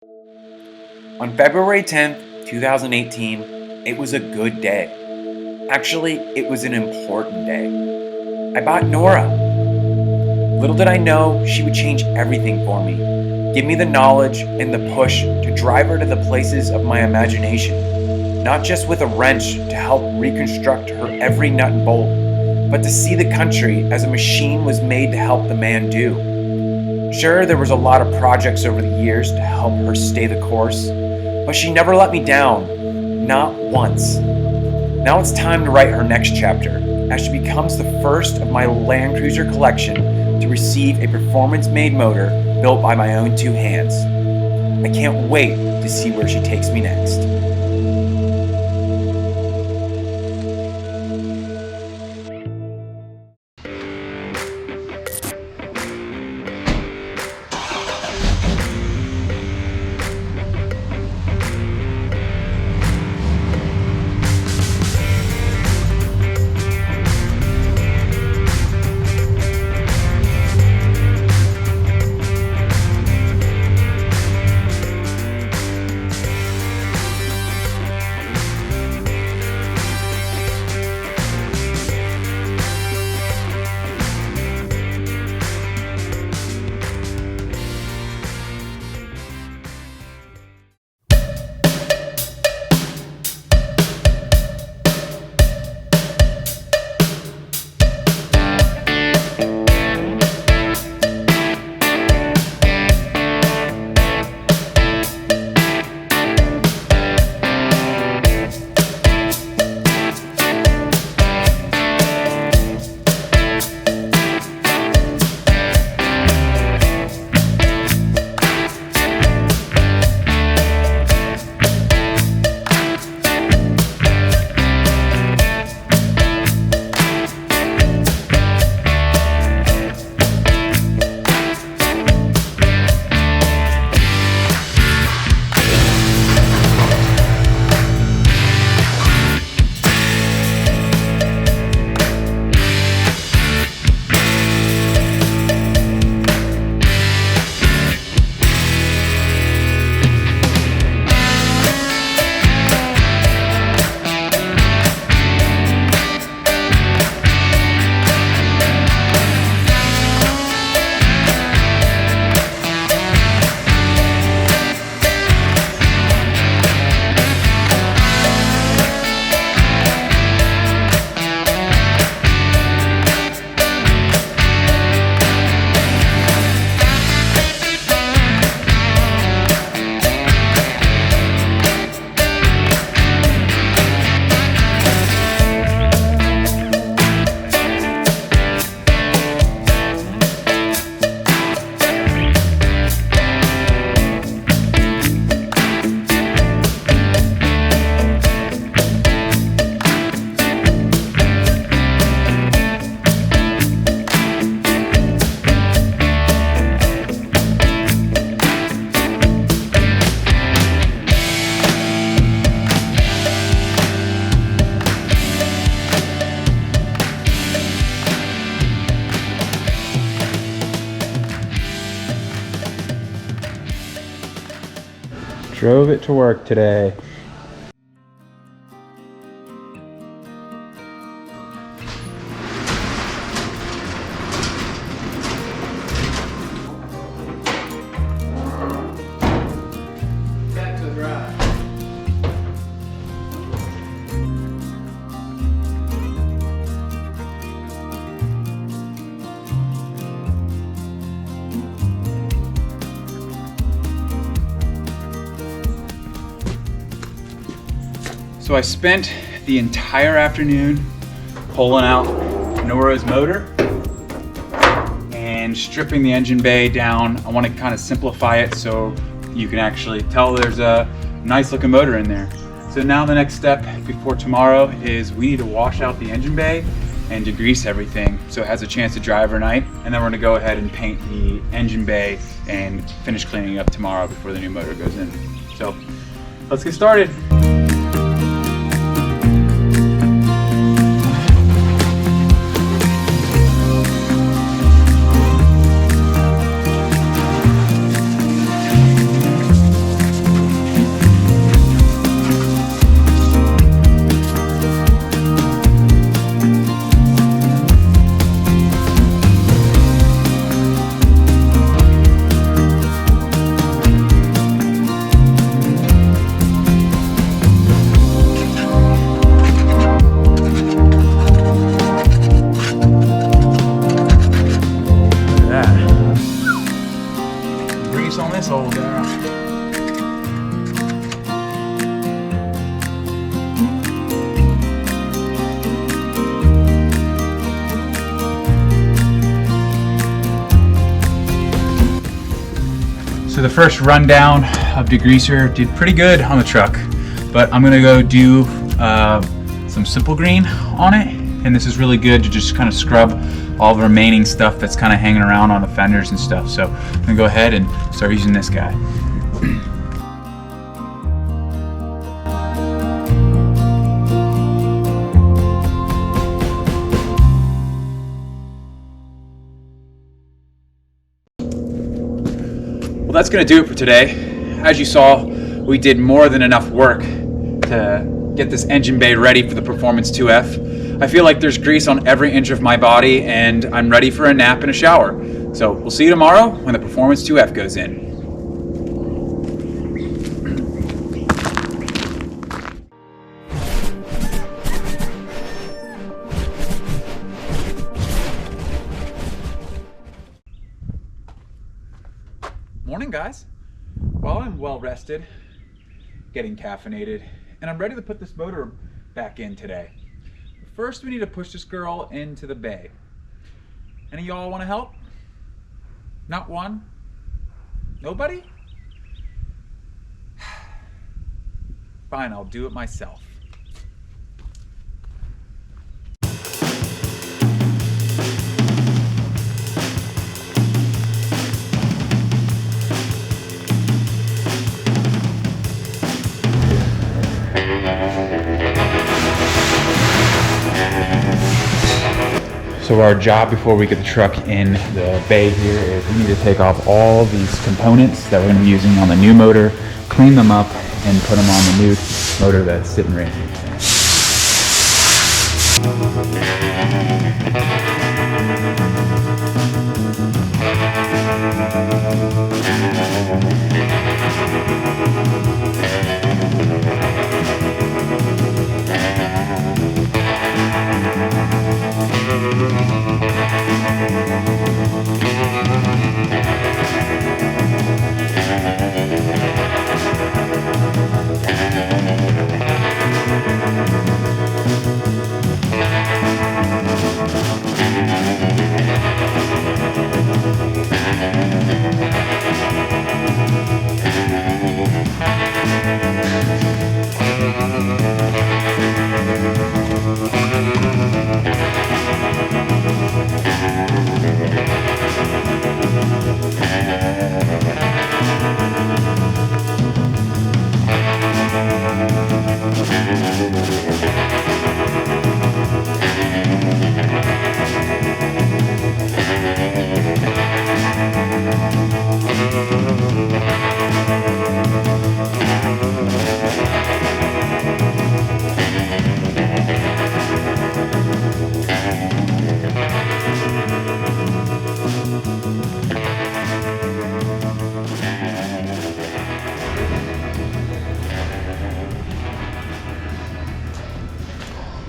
On February 10th, 2018, it was a good day. Actually, it was an important day. I bought Nora. Little did I know she would change everything for me, give me the knowledge and the push to drive her to the places of my imagination, not just with a wrench to help reconstruct her every nut and bolt, but to see the country as a machine was made to help the man do. Sure, there was a lot of projects over the years to help her stay the course, but she never let me down, not once. Now it's time to write her next chapter, as she becomes the first of my Landcruiser collection to receive a performance-made motor built by my own two hands. I can't wait to see where she takes me next. Drove it to work today. Back to the drive. So I spent the entire afternoon pulling out Nora's motor and stripping the engine bay down. I want to kind of simplify it so you can actually tell there's a nice looking motor in there. So now the next step before tomorrow is we need to wash out the engine bay and degrease everything so it has a chance to dry overnight, and then we're going to go ahead and paint the engine bay and finish cleaning up tomorrow before the new motor goes in. So let's get started. So the first rundown of degreaser did pretty good on the truck, but I'm gonna go do some simple green on it, and this is really good to just kind of scrub all the remaining stuff that's kind of hanging around on the fenders and stuff. So I'm gonna go ahead and start using this guy. Well, that's gonna do it for today. As you saw, we did more than enough work to get this engine bay ready for the Performance 2F. I feel like there's grease on every inch of my body and I'm ready for a nap and a shower. So we'll see you tomorrow when the Performance 2F goes in. Morning, guys. Well, I'm well rested, getting caffeinated, and I'm ready to put this motor back in today. First, we need to push this girl into the bay. Any of y'all want to help? Not one? Nobody? Fine, I'll do it myself. So our job before we get the truck in the bay here is we need to take off all these components that we're going to be using on the new motor, clean them up, and put them on the new motor that's sitting right here.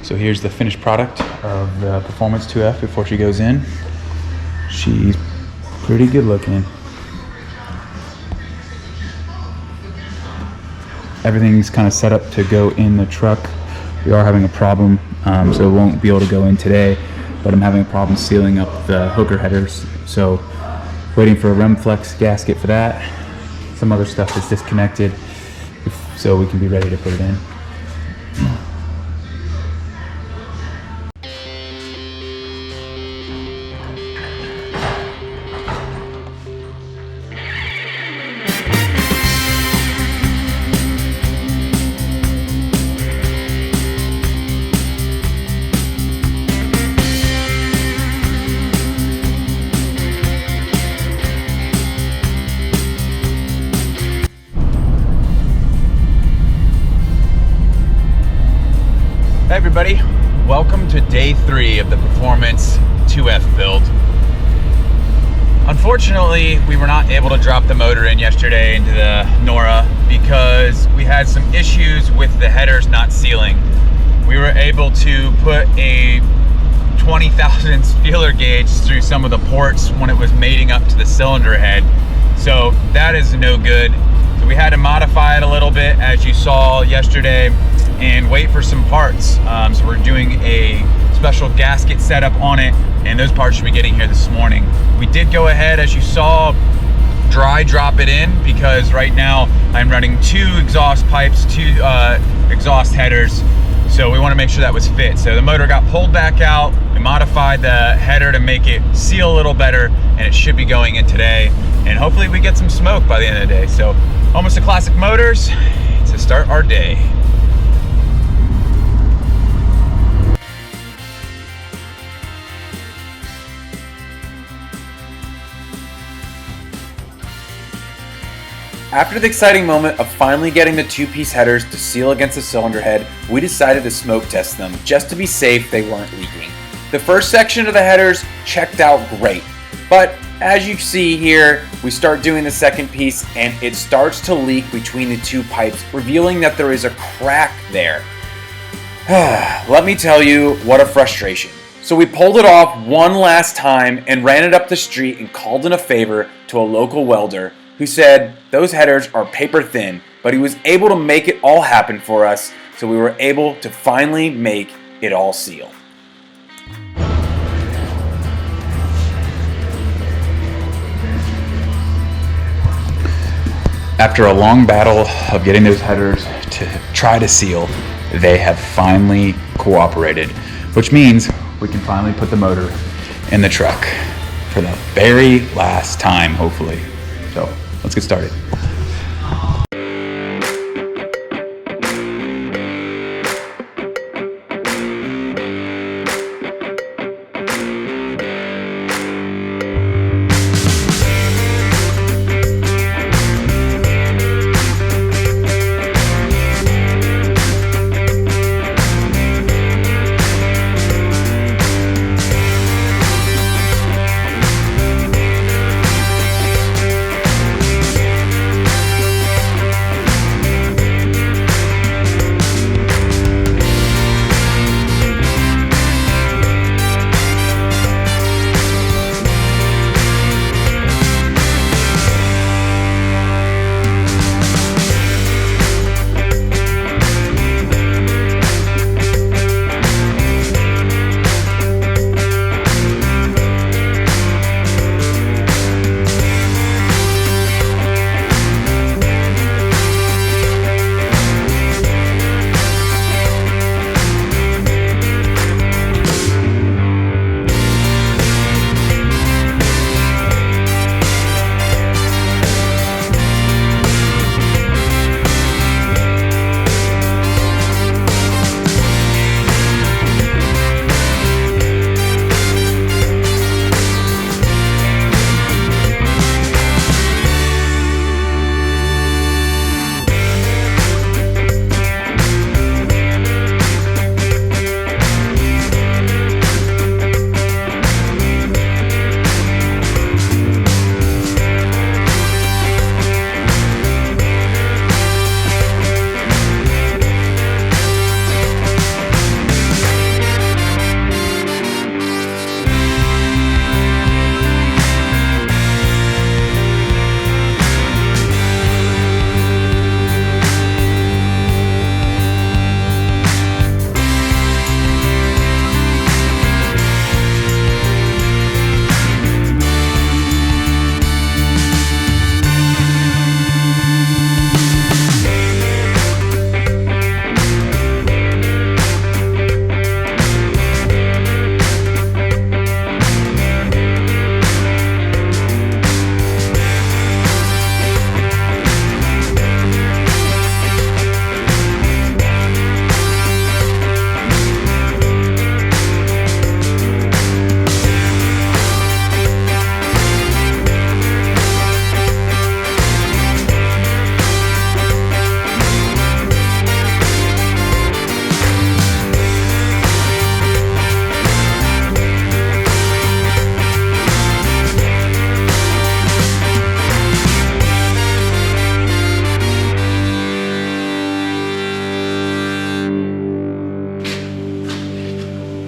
So here's the finished product of the Performance 2F before she goes in. She's pretty good looking. Everything's kind of set up to go in the truck. We are having a problem, so it won't be able to go in today, but I'm having a problem sealing up the hooker headers. So waiting for a Remflex gasket for that. Some other stuff is disconnected, so we can be ready to put it in. Hey everybody, welcome to day 3 of the Performance 2F build. Unfortunately, we were not able to drop the motor in yesterday into the Nora because we had some issues with the headers not sealing. We were able to put a 20,000 feeler gauge through some of the ports when it was mating up to the cylinder head. So that is no good. So we had to modify it a little bit, as you saw yesterday, and wait for some parts. So we're doing a special gasket setup on it, and those parts should be getting here this morning. We did go ahead, as you saw, dry drop it in, because right now I'm running 2 exhaust pipes, 2 exhaust headers. So we want to make sure that was fit. So the motor got pulled back out. We modified the header to make it seal a little better, and it should be going in today. And hopefully we get some smoke by the end of the day. So almost a classic motors to start our day. After the exciting moment of finally getting the 2-piece headers to seal against the cylinder head, we decided to smoke test them just to be safe they weren't leaking. The first section of the headers checked out great, but as you see here, we start doing the second piece and it starts to leak between the 2 pipes, revealing that there is a crack there. Let me tell you, what a frustration. So we pulled it off one last time and ran it up the street and called in a favor to a local welder who said those headers are paper thin, but he was able to make it all happen for us, so we were able to finally make it all seal. After a long battle of getting those headers to try to seal, they have finally cooperated, which means we can finally put the motor in the truck for the very last time, hopefully. So let's get started.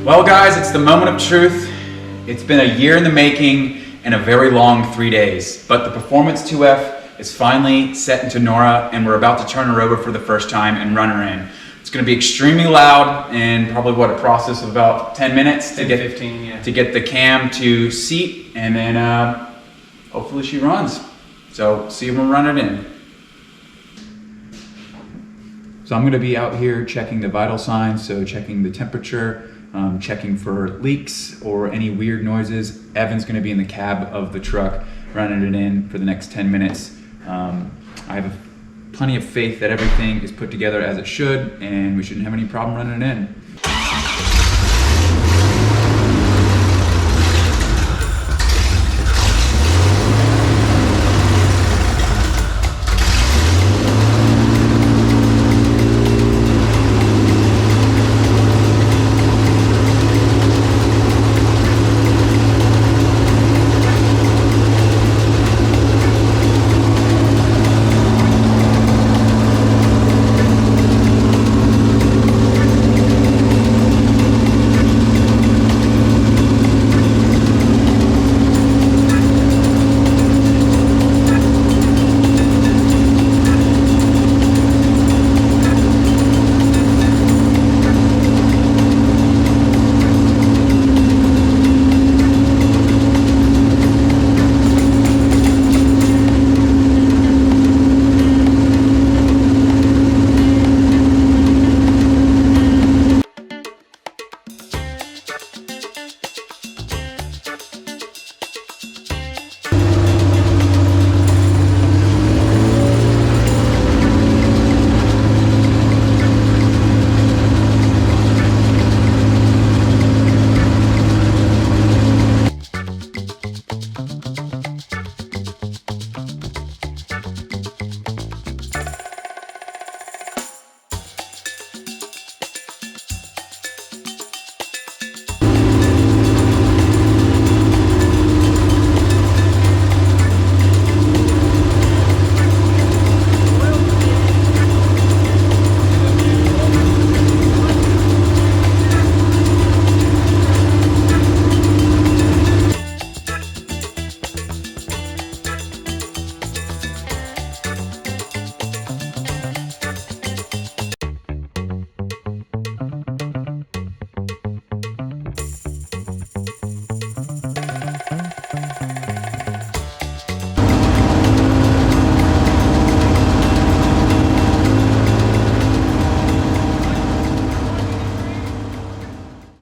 Well guys, it's the moment of truth. It's been a year in the making and a very long 3 days, but the Performance 2F is finally set into Nora and we're about to turn her over for the first time and run her in. It's going to be extremely loud and probably a process of about 10 minutes to get 15, yeah. to get the cam to seat, and then hopefully she runs. So see when we're running in. So I'm going to be out here checking the vital signs, so checking the temperature, checking for leaks or any weird noises. Evan's going to be in the cab of the truck running it in for the next 10 minutes. I have plenty of faith that everything is put together as it should, and we shouldn't have any problem running it in.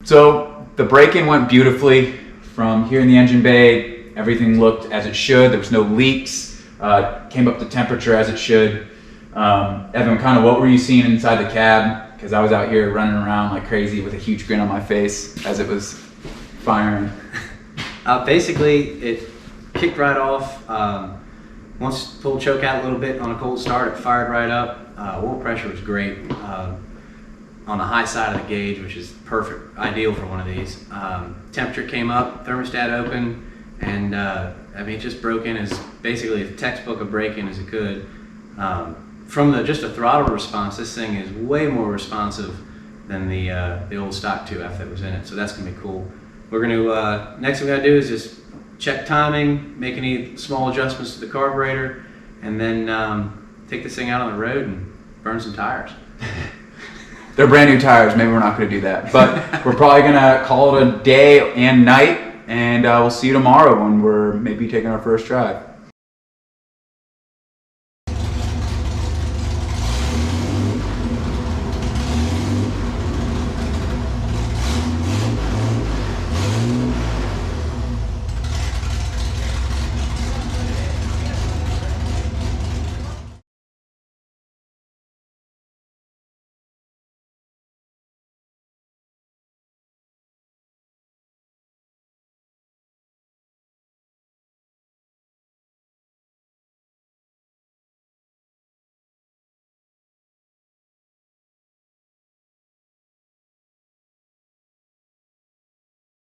So the break-in went beautifully. From here in the engine bay, everything looked as it should. There was no leaks. Came up to temperature as it should. Evan, kind of what were you seeing inside the cab? Because I was out here running around like crazy with a huge grin on my face as it was firing. Basically, it kicked right off. Once pulled choke out a little bit on a cold start, it fired right up. Oil pressure was great. On the high side of the gauge, which is perfect, ideal for one of these. Temperature came up, thermostat open, and I mean, it just broke in as basically a textbook of break-in as it could. From just a throttle response, this thing is way more responsive than the old stock 2F that was in it, so that's gonna be cool. We're gonna, next thing we gotta do is just check timing, make any small adjustments to the carburetor, and then take this thing out on the road and burn some tires. They're brand new tires. Maybe we're not going to do that, but we're probably going to call it a day and night, and we'll see you tomorrow when we're maybe taking our first drive.